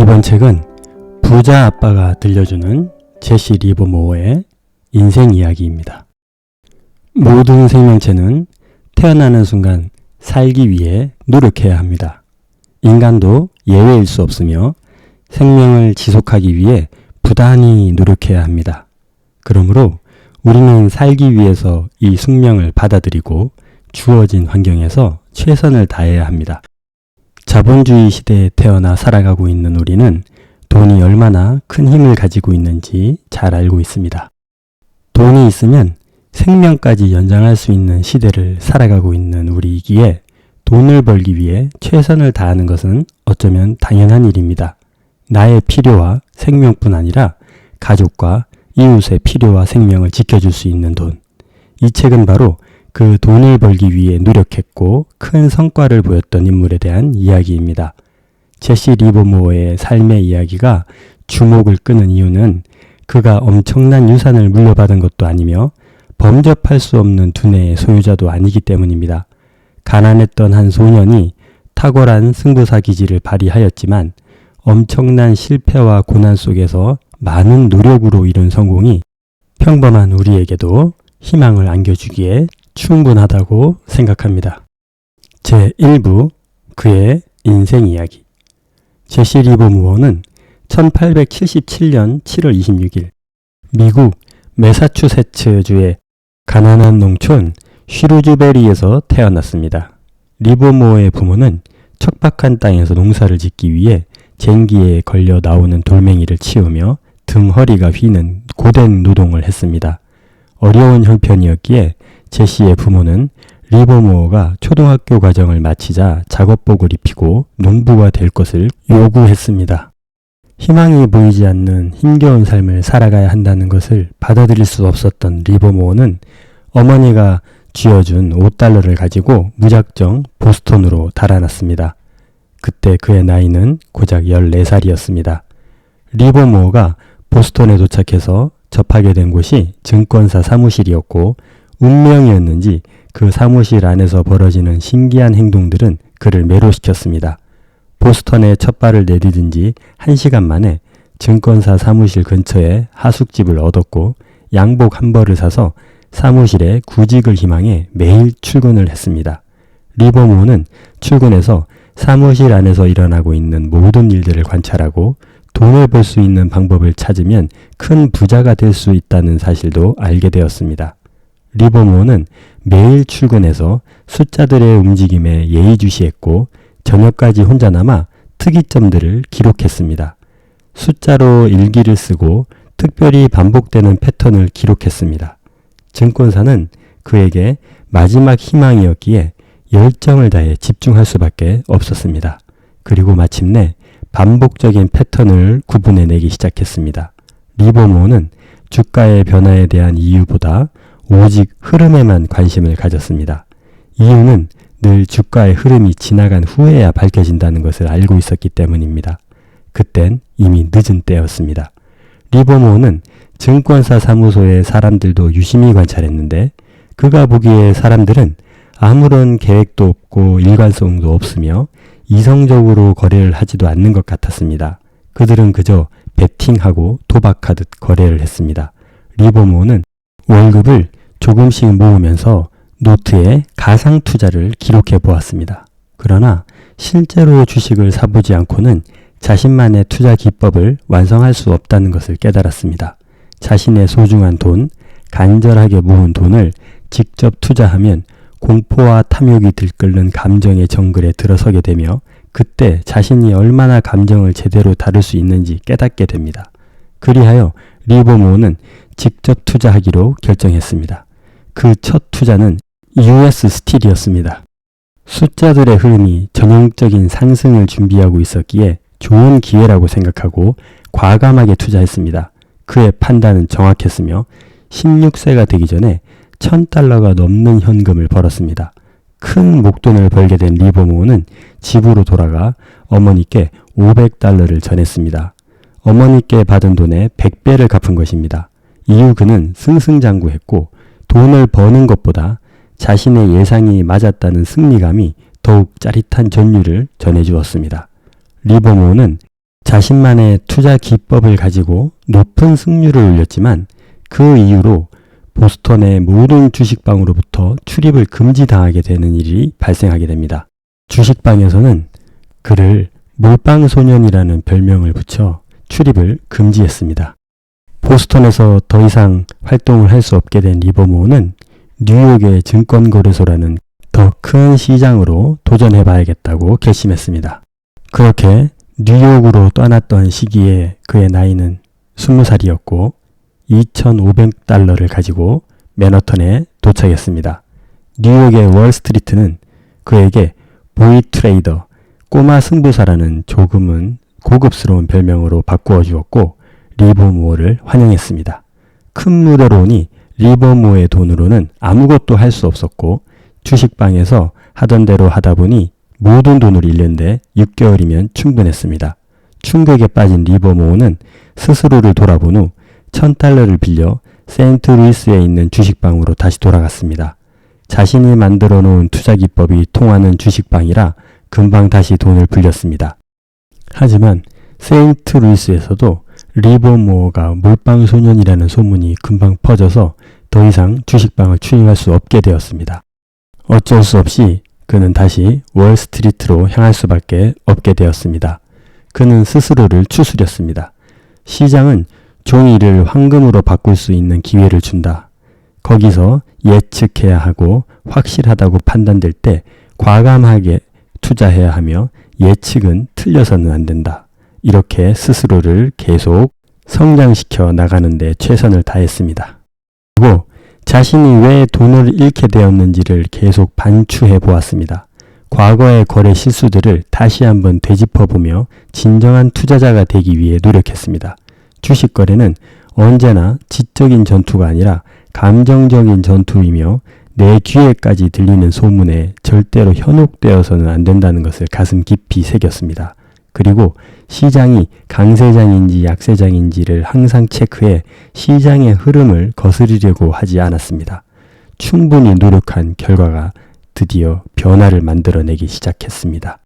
이번 책은 부자 아빠가 들려주는 제시 리버모어의 인생 이야기입니다. 모든 생명체는 태어나는 순간 살기 위해 노력해야 합니다. 인간도 예외일 수 없으며 생명을 지속하기 위해 부단히 노력해야 합니다. 그러므로 우리는 살기 위해서 이 숙명을 받아들이고 주어진 환경에서 최선을 다해야 합니다. 자본주의 시대에 태어나 살아가고 있는 우리는 돈이 얼마나 큰 힘을 가지고 있는지 잘 알고 있습니다. 돈이 있으면 생명까지 연장할 수 있는 시대를 살아가고 있는 우리이기에 돈을 벌기 위해 최선을 다하는 것은 어쩌면 당연한 일입니다. 나의 필요와 생명뿐 아니라 가족과 이웃의 필요와 생명을 지켜줄 수 있는 돈. 이 책은 바로 그 돈을 벌기 위해 노력했고 큰 성과를 보였던 인물에 대한 이야기입니다. 제시 리버모어의 삶의 이야기가 주목을 끄는 이유는 그가 엄청난 유산을 물려받은 것도 아니며 범접할 수 없는 두뇌의 소유자도 아니기 때문입니다. 가난했던 한 소년이 탁월한 승부사 기질을 발휘하였지만 엄청난 실패와 고난 속에서 많은 노력으로 이룬 성공이 평범한 우리에게도 희망을 안겨주기에 충분하다고 생각합니다. 제1부 그의 인생 이야기. 제시 리버모어는 1877년 7월 26일 미국 매사추세츠주의 가난한 농촌 슈루즈베리에서 태어났습니다. 리버모어의 부모는 척박한 땅에서 농사를 짓기 위해 쟁기에 걸려 나오는 돌멩이를 치우며 등 허리가 휘는 고된 노동을 했습니다. 어려운 형편이었기에 제시의 부모는 리버모어가 초등학교 과정을 마치자 작업복을 입히고 농부가 될 것을 요구했습니다. 희망이 보이지 않는 힘겨운 삶을 살아가야 한다는 것을 받아들일 수 없었던 리버모어는 어머니가 쥐어준 $5를 가지고 무작정 보스턴으로 달아났습니다. 그때 그의 나이는 고작 14살이었습니다. 리버모어가 보스턴에 도착해서 접하게 된 곳이 증권사 사무실이었고 운명이었는지 그 사무실 안에서 벌어지는 신기한 행동들은 그를 매료시켰습니다. 보스턴에 첫 발을 내디딘 지 1시간 만에 증권사 사무실 근처에 하숙집을 얻었고 양복 한 벌을 사서 사무실에 구직을 희망해 매일 출근을 했습니다. 리버모어는 출근해서 사무실 안에서 일어나고 있는 모든 일들을 관찰하고 돈을 벌 수 있는 방법을 찾으면 큰 부자가 될 수 있다는 사실도 알게 되었습니다. 리버모어는 매일 출근해서 숫자들의 움직임에 예의주시했고 저녁까지 혼자 남아 특이점들을 기록했습니다. 숫자로 일기를 쓰고 특별히 반복되는 패턴을 기록했습니다. 증권사는 그에게 마지막 희망이었기에 열정을 다해 집중할 수밖에 없었습니다. 그리고 마침내 반복적인 패턴을 구분해내기 시작했습니다. 리버모어는 주가의 변화에 대한 이유보다 오직 흐름에만 관심을 가졌습니다. 이유는 늘 주가의 흐름이 지나간 후에야 밝혀진다는 것을 알고 있었기 때문입니다. 그땐 이미 늦은 때였습니다. 리버모어는 증권사 사무소의 사람들도 유심히 관찰했는데 그가 보기에 사람들은 아무런 계획도 없고 일관성도 없으며 이성적으로 거래를 하지도 않는 것 같았습니다. 그들은 그저 베팅하고 도박하듯 거래를 했습니다. 리버모어는 월급을 조금씩 모으면서 노트에 가상 투자를 기록해 보았습니다. 그러나 실제로 주식을 사보지 않고는 자신만의 투자 기법을 완성할 수 없다는 것을 깨달았습니다. 자신의 소중한 돈, 간절하게 모은 돈을 직접 투자하면 공포와 탐욕이 들끓는 감정의 정글에 들어서게 되며 그때 자신이 얼마나 감정을 제대로 다룰 수 있는지 깨닫게 됩니다. 그리하여 리버모어는 직접 투자하기로 결정했습니다. 그 첫 투자는 US 스틸이었습니다. 숫자들의 흐름이 전형적인 상승을 준비하고 있었기에 좋은 기회라고 생각하고 과감하게 투자했습니다. 그의 판단은 정확했으며 16세가 되기 전에 $1,000가 넘는 현금을 벌었습니다. 큰 목돈을 벌게 된 리버모어는 집으로 돌아가 어머니께 $500를 전했습니다. 어머니께 받은 돈의 100배를 갚은 것입니다. 이후 그는 승승장구했고 돈을 버는 것보다 자신의 예상이 맞았다는 승리감이 더욱 짜릿한 전율을 전해주었습니다. 리버모어는 자신만의 투자 기법을 가지고 높은 승률을 올렸지만 그 이후로 보스턴의 모든 주식방으로부터 출입을 금지당하게 되는 일이 발생하게 됩니다. 주식방에서는 그를 몰빵소년이라는 별명을 붙여 출입을 금지했습니다. 보스턴에서 더 이상 활동을 할 수 없게 된 리버모어는 뉴욕의 증권거래소라는 더 큰 시장으로 도전해 봐야겠다고 결심했습니다. 그렇게 뉴욕으로 떠났던 시기에 그의 나이는 20살이었고 2,500달러를 가지고 맨하탄에 도착했습니다. 뉴욕의 월스트리트는 그에게 보이 트레이더, 꼬마 승부사라는 조금은 고급스러운 별명으로 바꾸어 주었고 리버모어를 환영했습니다. 큰 무대로 오니 리버모어의 돈으로는 아무것도 할 수 없었고 주식방에서 하던 대로 하다 보니 모든 돈을 잃는데 6개월이면 충분했습니다. 충격에 빠진 리버모어는 스스로를 돌아본 후 1,000달러를 빌려 세인트루이스에 있는 주식방으로 다시 돌아갔습니다. 자신이 만들어 놓은 투자 기법이 통하는 주식방이라 금방 다시 돈을 불렸습니다. 하지만 세인트루이스에서도 리버모어가 몰빵소년이라는 소문이 금방 퍼져서 더 이상 주식방을 출입할 수 없게 되었습니다. 어쩔 수 없이 그는 다시 월스트리트로 향할 수밖에 없게 되었습니다. 그는 스스로를 추스렸습니다. 시장은 종이를 황금으로 바꿀 수 있는 기회를 준다. 거기서 예측해야 하고 확실하다고 판단될 때 과감하게 투자해야 하며 예측은 틀려서는 안 된다. 이렇게 스스로를 계속 성장시켜 나가는 데 최선을 다했습니다. 그리고 자신이 왜 돈을 잃게 되었는지를 계속 반추해 보았습니다. 과거의 거래 실수들을 다시 한번 되짚어보며 진정한 투자자가 되기 위해 노력했습니다. 주식 거래는 언제나 지적인 전투가 아니라 감정적인 전투이며 내 귀에까지 들리는 소문에 절대로 현혹되어서는 안 된다는 것을 가슴 깊이 새겼습니다. 그리고 시장이 강세장인지 약세장인지를 항상 체크해 시장의 흐름을 거스르려고 하지 않았습니다. 충분히 노력한 결과가 드디어 변화를 만들어내기 시작했습니다.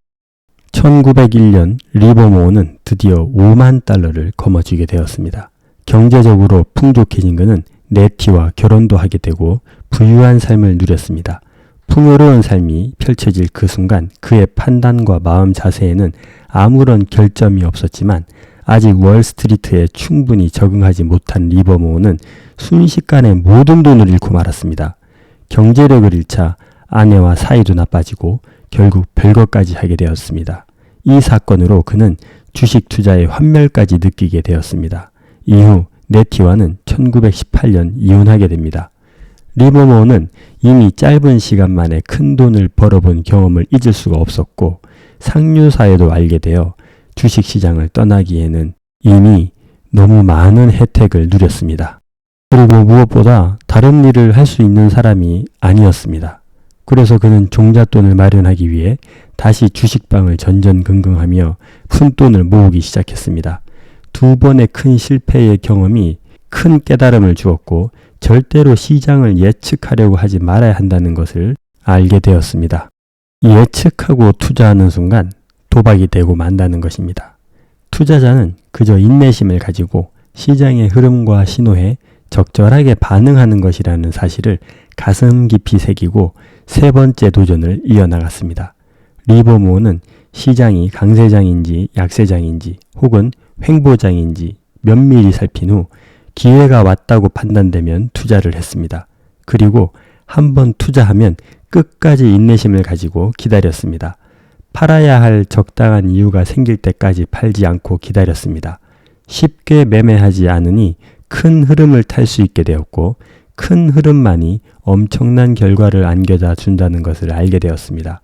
1901년 리버모어는 드디어 5만 달러를 거머쥐게 되었습니다. 경제적으로 풍족해진 그는 네티와 결혼도 하게 되고 부유한 삶을 누렸습니다. 풍요로운 삶이 펼쳐질 그 순간 그의 판단과 마음 자세에는 아무런 결점이 없었지만 아직 월스트리트에 충분히 적응하지 못한 리버모어는 순식간에 모든 돈을 잃고 말았습니다. 경제력을 잃자 아내와 사이도 나빠지고 결국 별것까지 하게 되었습니다. 이 사건으로 그는 주식 투자의 환멸까지 느끼게 되었습니다. 이후 네티와는 1918년 이혼하게 됩니다. 리버모어는 이미 짧은 시간 만에 큰 돈을 벌어본 경험을 잊을 수가 없었고 상류사에도 알게 되어 주식시장을 떠나기에는 이미 너무 많은 혜택을 누렸습니다. 그리고 무엇보다 다른 일을 할 수 있는 사람이 아니었습니다. 그래서 그는 종잣돈을 마련하기 위해 다시 주식방을 전전긍긍하며 푼돈을 모으기 시작했습니다. 두 번의 큰 실패의 경험이 큰 깨달음을 주었고 절대로 시장을 예측하려고 하지 말아야 한다는 것을 알게 되었습니다. 예측하고 투자하는 순간 도박이 되고 만다는 것입니다. 투자자는 그저 인내심을 가지고 시장의 흐름과 신호에 적절하게 반응하는 것이라는 사실을 가슴 깊이 새기고 세 번째 도전을 이어나갔습니다. 리버모어는 시장이 강세장인지 약세장인지 혹은 횡보장인지 면밀히 살핀 후 기회가 왔다고 판단되면 투자를 했습니다. 그리고 한번 투자하면 끝까지 인내심을 가지고 기다렸습니다. 팔아야 할 적당한 이유가 생길 때까지 팔지 않고 기다렸습니다. 쉽게 매매하지 않으니 큰 흐름을 탈 수 있게 되었고 큰 흐름만이 엄청난 결과를 안겨다 준다는 것을 알게 되었습니다.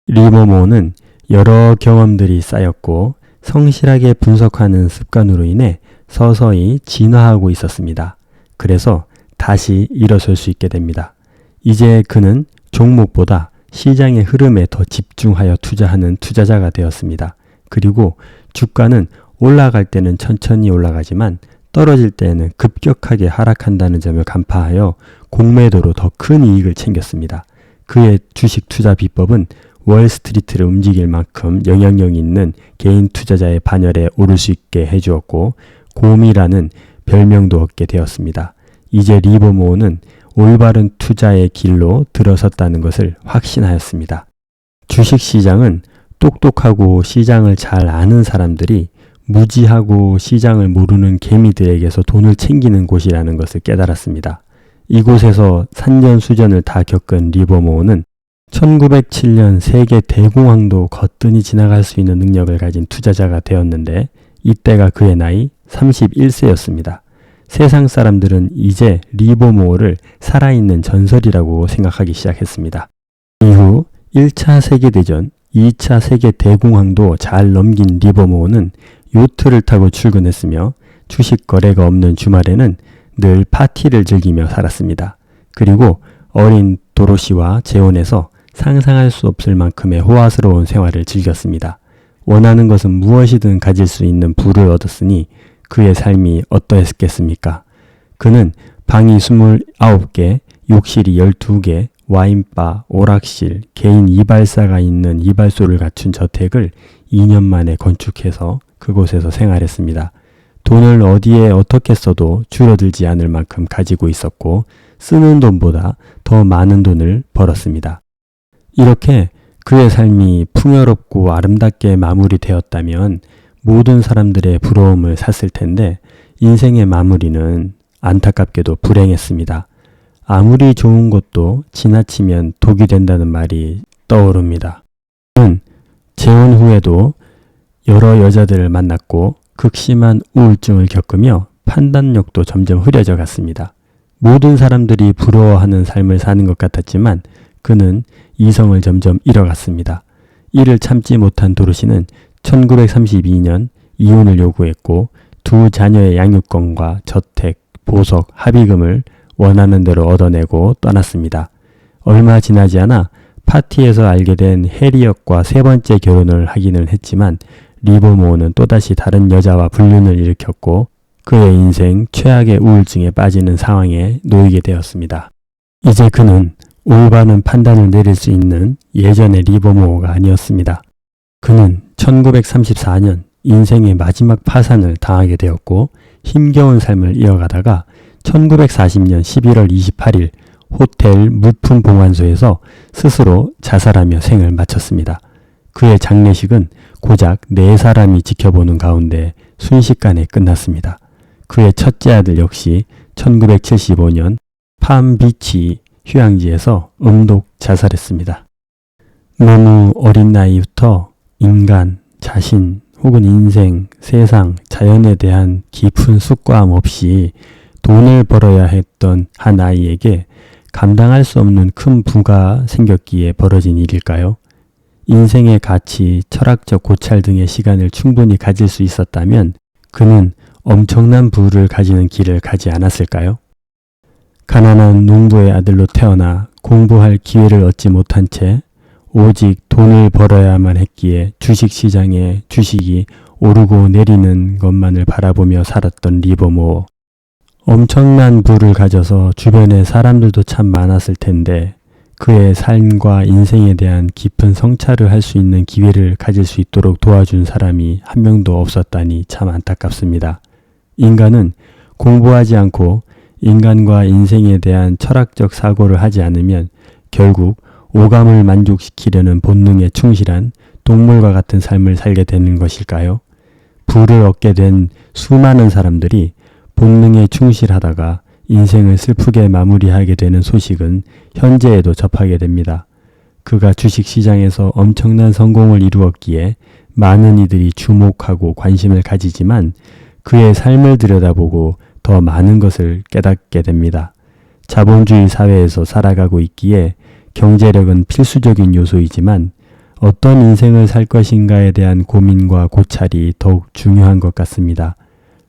리버모어는 여러 경험들이 쌓였고 성실하게 분석하는 습관으로 인해 서서히 진화하고 있었습니다. 그래서 다시 일어설 수 있게 됩니다. 이제 그는 종목보다 시장의 흐름에 더 집중하여 투자하는 투자자가 되었습니다. 그리고 주가는 올라갈 때는 천천히 올라가지만 떨어질 때에는 급격하게 하락한다는 점을 간파하여 공매도로 더 큰 이익을 챙겼습니다. 그의 주식 투자 비법은 월스트리트를 움직일 만큼 영향력 있는 개인 투자자의 반열에 오를 수 있게 해주었고 곰이라는 별명도 얻게 되었습니다. 이제 리버모어는 올바른 투자의 길로 들어섰다는 것을 확신하였습니다. 주식시장은 똑똑하고 시장을 잘 아는 사람들이 무지하고 시장을 모르는 개미들에게서 돈을 챙기는 곳이라는 것을 깨달았습니다. 이곳에서 산전수전을 다 겪은 리버모어는 1907년 세계 대공황도 거뜬히 지나갈 수 있는 능력을 가진 투자자가 되었는데 이때가 그의 나이 31세였습니다. 세상 사람들은 이제 리버모어를 살아있는 전설이라고 생각하기 시작했습니다. 이후 1차 세계대전, 2차 세계대공황도 잘 넘긴 리버모어는 요트를 타고 출근했으며 주식 거래가 없는 주말에는 늘 파티를 즐기며 살았습니다. 그리고 어린 도로시와 재혼해서 상상할 수 없을 만큼의 호화스러운 생활을 즐겼습니다. 원하는 것은 무엇이든 가질 수 있는 부를 얻었으니 그의 삶이 어떠했겠습니까? 그는 방이 29개, 욕실이 12개, 와인바, 오락실, 개인 이발사가 있는 이발소를 갖춘 저택을 2년 만에 건축해서 그곳에서 생활했습니다. 돈을 어디에 어떻게 써도 줄어들지 않을 만큼 가지고 있었고 쓰는 돈보다 더 많은 돈을 벌었습니다. 이렇게 그의 삶이 풍요롭고 아름답게 마무리되었다면 모든 사람들의 부러움을 샀을 텐데 인생의 마무리는 안타깝게도 불행했습니다. 아무리 좋은 것도 지나치면 독이 된다는 말이 떠오릅니다. 그는 재혼 후에도 여러 여자들을 만났고 극심한 우울증을 겪으며 판단력도 점점 흐려져 갔습니다. 모든 사람들이 부러워하는 삶을 사는 것 같았지만 그는 이성을 점점 잃어갔습니다. 이를 참지 못한 도르시는 1932년 이혼을 요구했고 두 자녀의 양육권과 저택, 보석, 합의금을 원하는 대로 얻어내고 떠났습니다. 얼마 지나지 않아 파티에서 알게 된 해리엇과 세 번째 결혼을 하기는 했지만 리버모어는 또다시 다른 여자와 불륜을 일으켰고 그의 인생 최악의 우울증에 빠지는 상황에 놓이게 되었습니다. 이제 그는 올바른 판단을 내릴 수 있는 예전의 리버모어가 아니었습니다. 그는 1934년 인생의 마지막 파산을 당하게 되었고 힘겨운 삶을 이어가다가 1940년 11월 28일 호텔 물품 보관소에서 스스로 자살하며 생을 마쳤습니다. 그의 장례식은 고작 4사람이 지켜보는 가운데 순식간에 끝났습니다. 그의 첫째 아들 역시 1975년 팜비치 휴양지에서 음독 자살했습니다. 너무 어린 나이부터 인간, 자신 혹은 인생, 세상, 자연에 대한 깊은 숙고함 없이 돈을 벌어야 했던 한 아이에게 감당할 수 없는 큰 부가 생겼기에 벌어진 일일까요? 인생의 가치, 철학적 고찰 등의 시간을 충분히 가질 수 있었다면 그는 엄청난 부를 가지는 길을 가지 않았을까요? 가난한 농부의 아들로 태어나 공부할 기회를 얻지 못한 채 오직 돈을 벌어야만 했기에 주식시장에 주식이 오르고 내리는 것만을 바라보며 살았던 리버모어. 엄청난 부를 가져서 주변에 사람들도 참 많았을 텐데 그의 삶과 인생에 대한 깊은 성찰을 할 수 있는 기회를 가질 수 있도록 도와준 사람이 한 명도 없었다니 참 안타깝습니다. 인간은 공부하지 않고 인간과 인생에 대한 철학적 사고를 하지 않으면 결국 오감을 만족시키려는 본능에 충실한 동물과 같은 삶을 살게 되는 것일까요? 부를 얻게 된 수많은 사람들이 본능에 충실하다가 인생을 슬프게 마무리하게 되는 소식은 현재에도 접하게 됩니다. 그가 주식시장에서 엄청난 성공을 이루었기에 많은 이들이 주목하고 관심을 가지지만 그의 삶을 들여다보고 더 많은 것을 깨닫게 됩니다. 자본주의 사회에서 살아가고 있기에 경제력은 필수적인 요소이지만 어떤 인생을 살 것인가에 대한 고민과 고찰이 더욱 중요한 것 같습니다.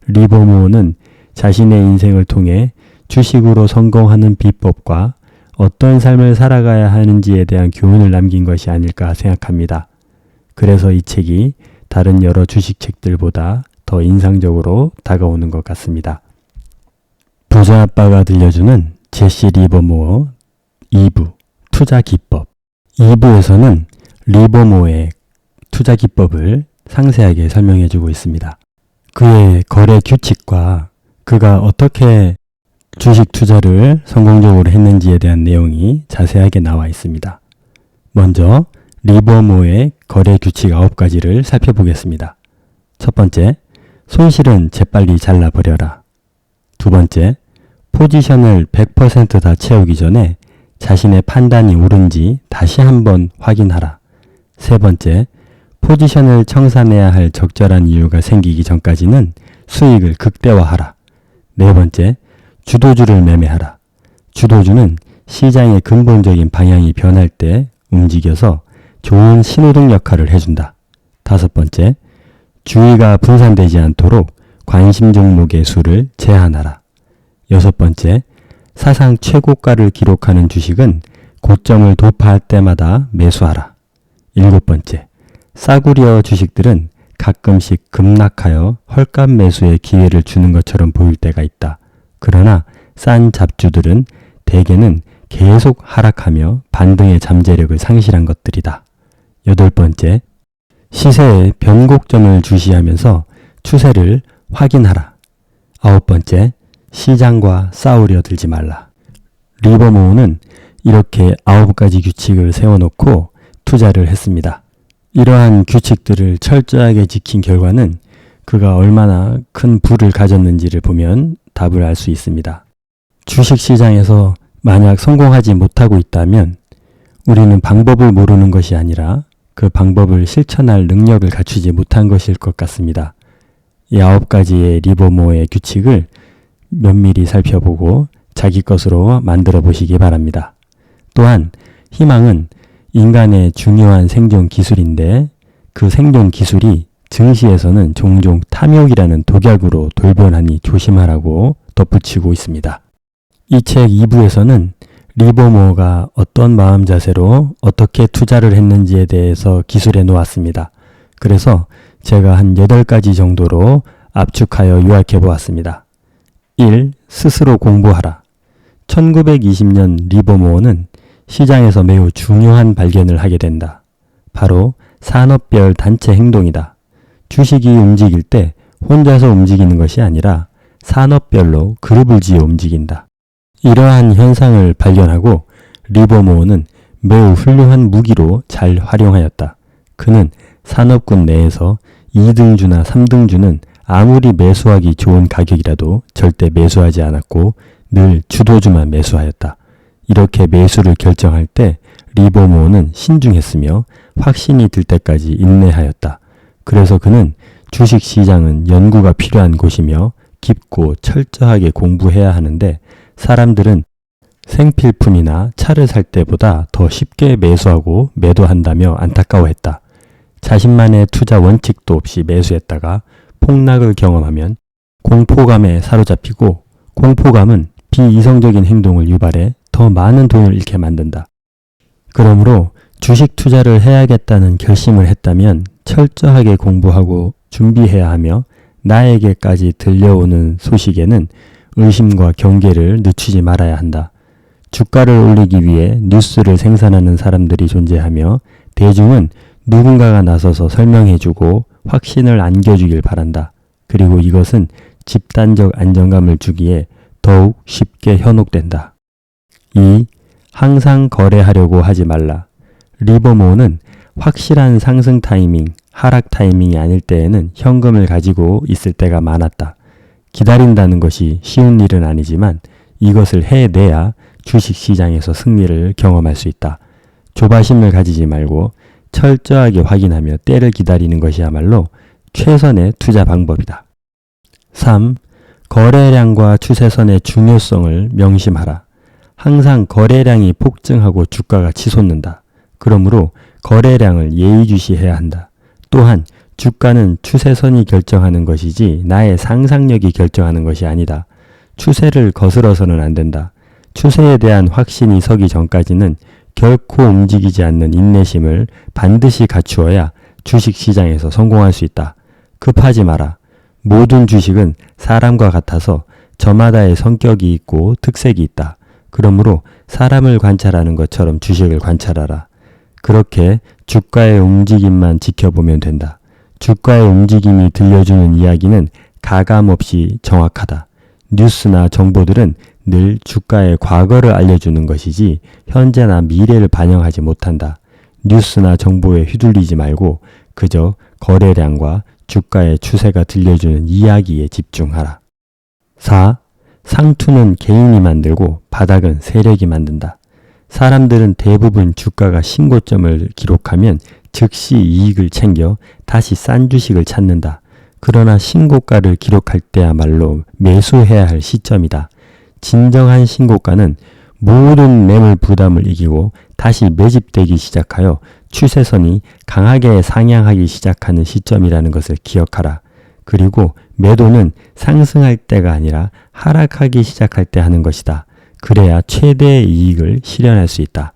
리버모어는 자신의 인생을 통해 주식으로 성공하는 비법과 어떤 삶을 살아가야 하는지에 대한 교훈을 남긴 것이 아닐까 생각합니다. 그래서 이 책이 다른 여러 주식 책들보다 더 인상적으로 다가오는 것 같습니다. 부자 아빠가 들려주는 제시 리버모어 2부 투자 기법. 2부에서는 리버모어의 투자 기법을 상세하게 설명해 주고 있습니다. 그의 거래 규칙과 그가 어떻게 주식 투자를 성공적으로 했는지에 대한 내용이 자세하게 나와 있습니다. 먼저 리버모어의 거래 규칙 9가지를 살펴보겠습니다. 첫 번째, 손실은 재빨리 잘라버려라. 두 번째, 포지션을 100% 다 채우기 전에 자신의 판단이 옳은지 다시 한번 확인하라. 세 번째, 포지션을 청산해야 할 적절한 이유가 생기기 전까지는 수익을 극대화하라. 네 번째, 주도주를 매매하라. 주도주는 시장의 근본적인 방향이 변할 때 움직여서 좋은 신호등 역할을 해준다. 다섯 번째, 주의가 분산되지 않도록 관심 종목의 수를 제한하라. 여섯 번째, 사상 최고가를 기록하는 주식은 고점을 돌파할 때마다 매수하라. 일곱 번째, 싸구려 주식들은 가끔씩 급락하여 헐값 매수의 기회를 주는 것처럼 보일 때가 있다. 그러나 싼 잡주들은 대개는 계속 하락하며 반등의 잠재력을 상실한 것들이다. 여덟 번째, 시세의 변곡점을 주시하면서 추세를 확인하라. 아홉 번째, 시장과 싸우려 들지 말라. 리버모어는 이렇게 9가지 규칙을 세워놓고 투자를 했습니다. 이러한 규칙들을 철저하게 지킨 결과는 그가 얼마나 큰 부를 가졌는지를 보면 답을 알 수 있습니다. 주식시장에서 만약 성공하지 못하고 있다면 우리는 방법을 모르는 것이 아니라 그 방법을 실천할 능력을 갖추지 못한 것일 것 같습니다. 이 9가지의 리버모어의 규칙을 면밀히 살펴보고 자기 것으로 만들어 보시기 바랍니다. 또한 희망은 인간의 중요한 생존 기술인데 그 생존 기술이 증시에서는 종종 탐욕이라는 독약으로 돌변하니 조심하라고 덧붙이고 있습니다. 이 책 2부에서는 리버모어가 어떤 마음 자세로 어떻게 투자를 했는지에 대해서 기술해 놓았습니다. 그래서 제가 한 8가지 정도로 압축하여 요약해 보았습니다. 1. 스스로 공부하라. 1920년 리버모어는 시장에서 매우 중요한 발견을 하게 된다. 바로 산업별 단체 행동이다. 주식이 움직일 때 혼자서 움직이는 것이 아니라 산업별로 그룹을 지어 움직인다. 이러한 현상을 발견하고 리버모어는 매우 훌륭한 무기로 잘 활용하였다. 그는 산업군 내에서 2등주나 3등주는 아무리 매수하기 좋은 가격이라도 절대 매수하지 않았고 늘 주도주만 매수하였다. 이렇게 매수를 결정할 때 리버모어는 신중했으며 확신이 들 때까지 인내하였다. 그래서 그는 주식시장은 연구가 필요한 곳이며 깊고 철저하게 공부해야 하는데 사람들은 생필품이나 차를 살 때보다 더 쉽게 매수하고 매도한다며 안타까워했다. 자신만의 투자 원칙도 없이 매수했다가 폭락을 경험하면 공포감에 사로잡히고 공포감은 비이성적인 행동을 유발해 더 많은 돈을 잃게 만든다. 그러므로 주식 투자를 해야겠다는 결심을 했다면 철저하게 공부하고 준비해야 하며 나에게까지 들려오는 소식에는 의심과 경계를 늦추지 말아야 한다. 주가를 올리기 위해 뉴스를 생산하는 사람들이 존재하며 대중은 누군가가 나서서 설명해주고 확신을 안겨주길 바란다. 그리고 이것은 집단적 안정감을 주기에 더욱 쉽게 현혹된다. 2. 항상 거래하려고 하지 말라. 리버모어는 확실한 상승 타이밍, 하락 타이밍이 아닐 때에는 현금을 가지고 있을 때가 많았다. 기다린다는 것이 쉬운 일은 아니지만 이것을 해내야 주식시장에서 승리를 경험할 수 있다. 조바심을 가지지 말고 철저하게 확인하며 때를 기다리는 것이야말로 최선의 투자 방법이다. 3. 거래량과 추세선의 중요성을 명심하라. 항상 거래량이 폭증하고 주가가 치솟는다. 그러므로 거래량을 예의주시해야 한다. 또한 주가는 추세선이 결정하는 것이지 나의 상상력이 결정하는 것이 아니다. 추세를 거스러서는 안 된다. 추세에 대한 확신이 서기 전까지는 결코 움직이지 않는 인내심을 반드시 갖추어야 주식시장에서 성공할 수 있다. 급하지 마라. 모든 주식은 사람과 같아서 저마다의 성격이 있고 특색이 있다. 그러므로 사람을 관찰하는 것처럼 주식을 관찰하라. 그렇게 주가의 움직임만 지켜보면 된다. 주가의 움직임이 들려주는 이야기는 가감없이 정확하다. 뉴스나 정보들은 늘 주가의 과거를 알려주는 것이지 현재나 미래를 반영하지 못한다. 뉴스나 정보에 휘둘리지 말고 그저 거래량과 주가의 추세가 들려주는 이야기에 집중하라. 4. 상투는 개인이 만들고 바닥은 세력이 만든다. 사람들은 대부분 주가가 신고점을 기록하면 즉시 이익을 챙겨 다시 싼 주식을 찾는다. 그러나 신고가를 기록할 때야말로 매수해야 할 시점이다. 진정한 신고가는 모든 매물 부담을 이기고 다시 매집되기 시작하여 추세선이 강하게 상향하기 시작하는 시점이라는 것을 기억하라. 그리고 매도는 상승할 때가 아니라 하락하기 시작할 때 하는 것이다. 그래야 최대의 이익을 실현할 수 있다.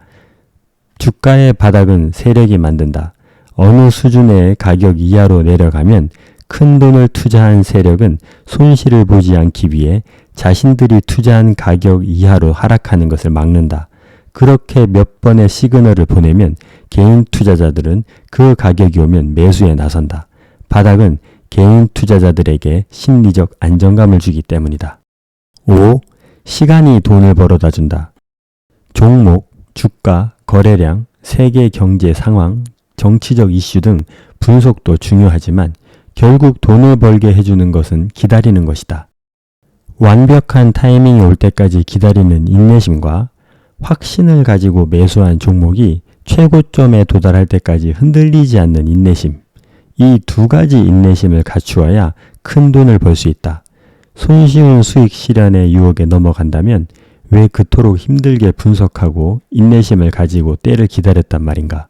주가의 바닥은 세력이 만든다. 어느 수준의 가격 이하로 내려가면 큰 돈을 투자한 세력은 손실을 보지 않기 위해 자신들이 투자한 가격 이하로 하락하는 것을 막는다. 그렇게 몇 번의 시그널을 보내면 개인 투자자들은 그 가격이 오면 매수에 나선다. 바닥은 개인 투자자들에게 심리적 안정감을 주기 때문이다. 5. 시간이 돈을 벌어다 준다. 종목, 주가, 거래량, 세계 경제 상황, 정치적 이슈 등 분석도 중요하지만 결국 돈을 벌게 해주는 것은 기다리는 것이다. 완벽한 타이밍이 올 때까지 기다리는 인내심과 확신을 가지고 매수한 종목이 최고점에 도달할 때까지 흔들리지 않는 인내심, 이 두 가지 인내심을 갖추어야 큰 돈을 벌 수 있다. 손쉬운 수익 실현의 유혹에 넘어간다면 왜 그토록 힘들게 분석하고 인내심을 가지고 때를 기다렸단 말인가?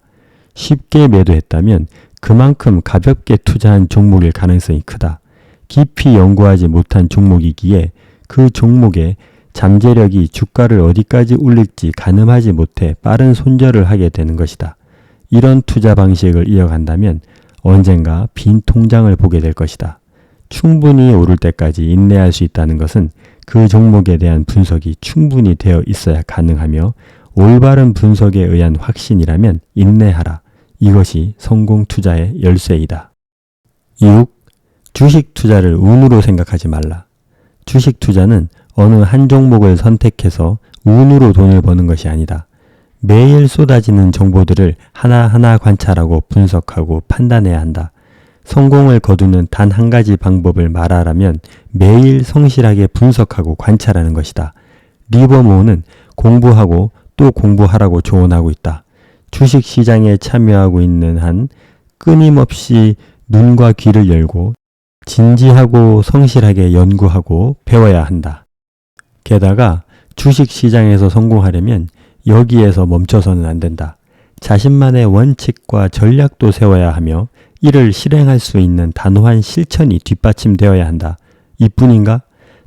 쉽게 매도했다면 그만큼 가볍게 투자한 종목일 가능성이 크다. 깊이 연구하지 못한 종목이기에 그 종목의 잠재력이 주가를 어디까지 올릴지 가늠하지 못해 빠른 손절을 하게 되는 것이다. 이런 투자 방식을 이어간다면 언젠가 빈 통장을 보게 될 것이다. 충분히 오를 때까지 인내할 수 있다는 것은 그 종목에 대한 분석이 충분히 되어 있어야 가능하며 올바른 분석에 의한 확신이라면 인내하라. 이것이 성공 투자의 열쇠이다. 6. 주식 투자를 운으로 생각하지 말라. 주식 투자는 어느 한 종목을 선택해서 운으로 돈을 버는 것이 아니다. 매일 쏟아지는 정보들을 하나하나 관찰하고 분석하고 판단해야 한다. 성공을 거두는 단 한 가지 방법을 말하라면 매일 성실하게 분석하고 관찰하는 것이다. 리버모어는 공부하고 또 공부하라고 조언하고 있다. 주식 시장에 참여하고 있는 한 끊임없이 눈과 귀를 열고 진지하고 성실하게 연구하고 배워야 한다. 게다가 주식 시장에서 성공하려면 여기에서 멈춰서는 안 된다. 자신만의 원칙과 전략도 세워야 하며 이를 실행할 수 있는 단호한 실천이 뒷받침되어야 한다. 이뿐인가?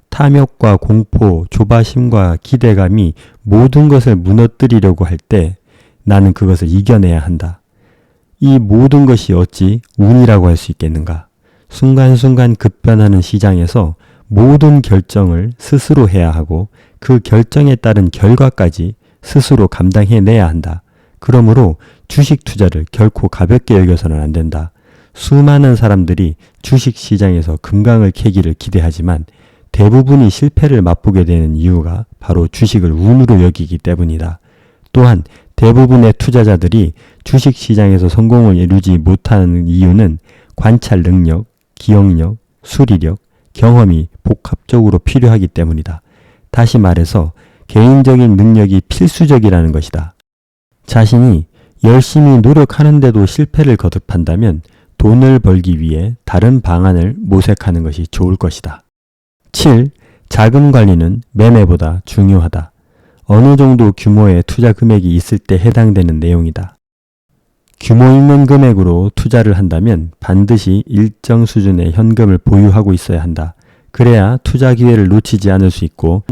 탐욕과 공포, 조바심과 기대감이 모든 것을 무너뜨리려고 할 때 나는 그것을 이겨내야 한다. 이 모든 것이 어찌 운이라고 할 수 있겠는가? 순간순간 급변하는 시장에서 모든 결정을 스스로 해야 하고 그 결정에 따른 결과까지 스스로 감당해내야 한다. 그러므로 주식 투자를 결코 가볍게 여겨서는 안 된다. 수많은 사람들이 주식 시장에서 금강을 캐기를 기대하지만 대부분이 실패를 맛보게 되는 이유가 바로 주식을 운으로 여기기 때문이다. 또한 대부분의 투자자들이 주식 시장에서 성공을 이루지 못하는 이유는 관찰 능력, 기억력, 수리력, 경험이 복합적으로 필요하기 때문이다. 다시 말해서 개인적인 능력이 필수적이라는 것이다. 자신이 열심히 노력하는데도 실패를 거듭한다면 돈을 벌기 위해 다른 방안을 모색하는 것이 좋을 것이다. 7. 자금 관리는 매매보다 중요하다. 어느 정도 규모의 투자 금액이 있을 때 해당되는 내용이다. 규모 있는 금액으로 투자를 한다면 반드시 일정 수준의 현금을 보유하고 있어야 한다. 그래야 투자 기회를 놓치지 않을 수 있고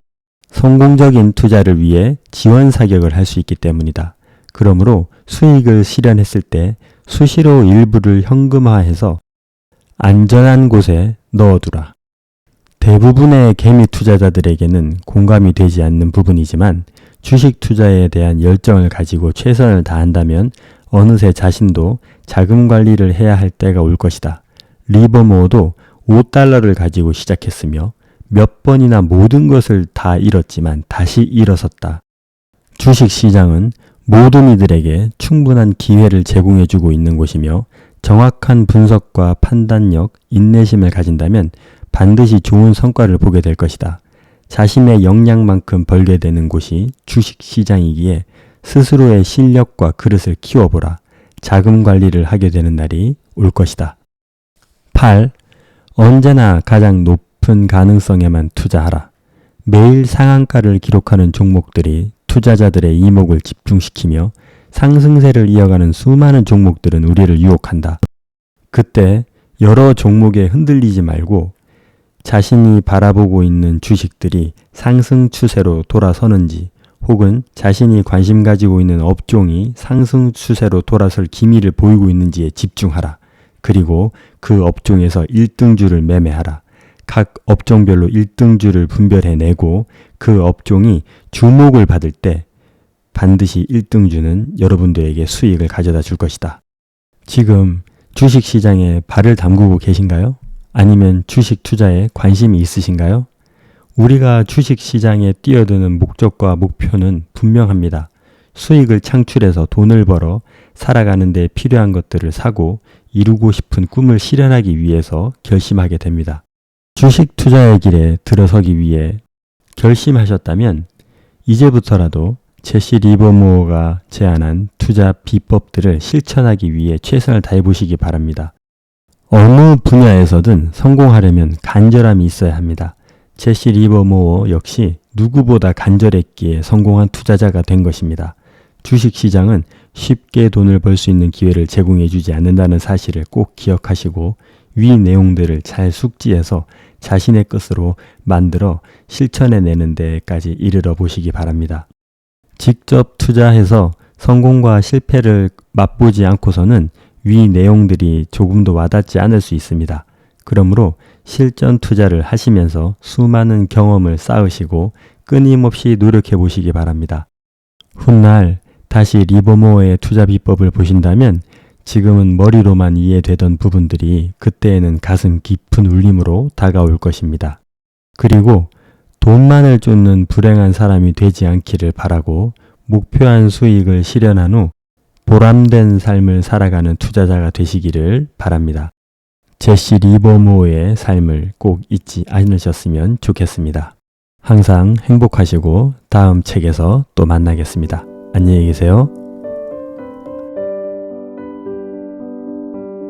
성공적인 투자를 위해 지원 사격을 할 수 있기 때문이다. 그러므로 수익을 실현했을 때 수시로 일부를 현금화해서 안전한 곳에 넣어두라. 대부분의 개미 투자자들에게는 공감이 되지 않는 부분이지만 주식 투자에 대한 열정을 가지고 최선을 다한다면 어느새 자신도 자금 관리를 해야 할 때가 올 것이다. 리버모어도 $5를 가지고 시작했으며 몇 번이나 모든 것을 다 잃었지만 다시 일어섰다. 주식시장은 모든 이들에게 충분한 기회를 제공해주고 있는 곳이며 정확한 분석과 판단력, 인내심을 가진다면 반드시 좋은 성과를 보게 될 것이다. 자신의 역량만큼 벌게 되는 곳이 주식시장이기에 스스로의 실력과 그릇을 키워보라. 자금 관리를 하게 되는 날이 올 것이다. 8. 언제나 가장 높은 가능성에만 투자하라. 매일 상한가를 기록하는 종목들이 투자자들의 이목을 집중시키며 상승세를 이어가는 수많은 종목들은 우리를 유혹한다. 그때 여러 종목에 흔들리지 말고 자신이 바라보고 있는 주식들이 상승 추세로 돌아서는지 혹은 자신이 관심 가지고 있는 업종이 상승 추세로 돌아설 기미를 보이고 있는지에 집중하라. 그리고 그 업종에서 1등주를 매매하라. 각 업종별로 1등주를 분별해내고 그 업종이 주목을 받을 때 반드시 1등주는 여러분들에게 수익을 가져다 줄 것이다. 지금 주식시장에 발을 담그고 계신가요? 아니면 주식 투자에 관심이 있으신가요? 우리가 주식시장에 뛰어드는 목적과 목표는 분명합니다. 수익을 창출해서 돈을 벌어 살아가는 데 필요한 것들을 사고 이루고 싶은 꿈을 실현하기 위해서 결심하게 됩니다. 주식 투자의 길에 들어서기 위해 결심하셨다면 이제부터라도 제시 리버모어가 제안한 투자 비법들을 실천하기 위해 최선을 다해보시기 바랍니다. 어느 분야에서든 성공하려면 간절함이 있어야 합니다. 제시 리버모어 역시 누구보다 간절했기에 성공한 투자자가 된 것입니다. 주식시장은 쉽게 돈을 벌 수 있는 기회를 제공해주지 않는다는 사실을 꼭 기억하시고 위 내용들을 잘 숙지해서 자신의 것으로 만들어 실천해내는 데까지 이르러 보시기 바랍니다. 직접 투자해서 성공과 실패를 맛보지 않고서는 위 내용들이 조금도 와닿지 않을 수 있습니다. 그러므로 실전 투자를 하시면서 수많은 경험을 쌓으시고 끊임없이 노력해 보시기 바랍니다. 훗날 다시 리버모어의 투자 비법을 보신다면 지금은 머리로만 이해되던 부분들이 그때에는 가슴 깊은 울림으로 다가올 것입니다. 그리고 돈만을 쫓는 불행한 사람이 되지 않기를 바라고 목표한 수익을 실현한 후 보람된 삶을 살아가는 투자자가 되시기를 바랍니다. 제시 리버모어의 삶을 꼭 잊지 않으셨으면 좋겠습니다. 항상 행복하시고 다음 책에서 또 만나겠습니다. 안녕히 계세요.